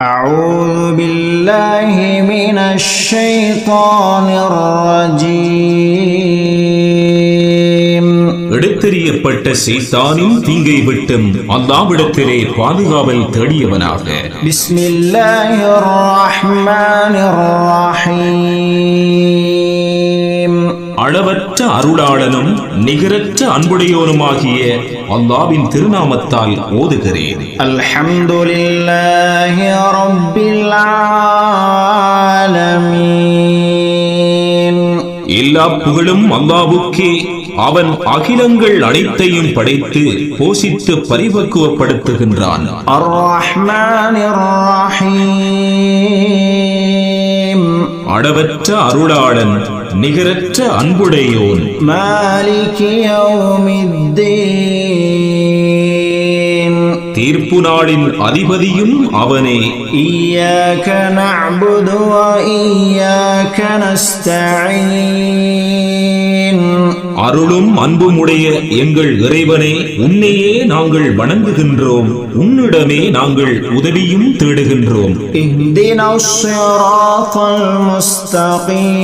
أعوذ بالله من الشيطان الرجيم. எடுத்தெறியப்பட்ட சைத்தானின் தீங்கை விட்டும் அல்லாஹ்விடத்திலே பாதுகாவல் தேடியவனாக. பிஸ்மில்லாஹிர் ரஹ்மானிர் ரஹீம். அளவற்ற அருளாளனும் நிகரற்ற அன்புடையோனுமாகிய அல்லாஹ்வின் திருநாமத்தால் ஓதுகிறேன். அல்ஹம்துலில்லாஹி ரப்பில் ஆலமீன். எல்லா புகழும் அல்லாஹ்வுக்கே. அவன் அகிலங்கள் அனைத்தையும் படைத்து போஷித்து பரிபக்குவப்படுத்துகின்றான். அர் ரஹ்மானிர் ரஹீம். அளவற்ற அருளாளன் நிகரற்ற அன்புடையோன். மாலிகி யௌமித்தீன். தீர்ப்பு நாளின் அதிபதியும் அவனே. இய்யாக நஅ்புது வ இய்யாக நஸ்தஈன். அருளும் அன்பும் உடைய எங்கள் இறைவனே, உன்னையே நாங்கள் வணங்குகின்றோம், உன்னிடமே நாங்கள் உதவியும் தேடுகின்றோம். இஹ்தினஸ் ஸிராத்தல் முஸ்தகீம்.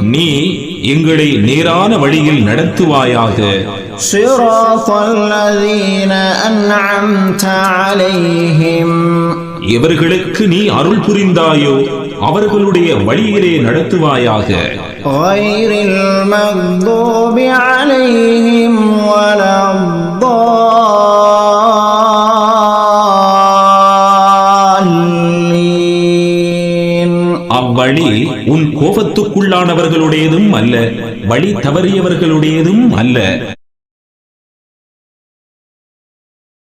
நீ எங்களை நேரான வழியில் நடத்துவாயாக. ஸிராத்தல் லதீன அன்அம்த அலைஹிம். எவர்களுக்கு நீ அருள் புரிந்தாயோ அவர்களுடைய வழியிலே நடத்துவாயாக. غيرில் மக்தூபி அலைஹிம் வலத்தல்லீன். அவ்வழி உன் கோபத்துக்குள்ளானவர்களுடையதும் அல்ல, வழி தவறியவர்களுடையதும் அல்ல.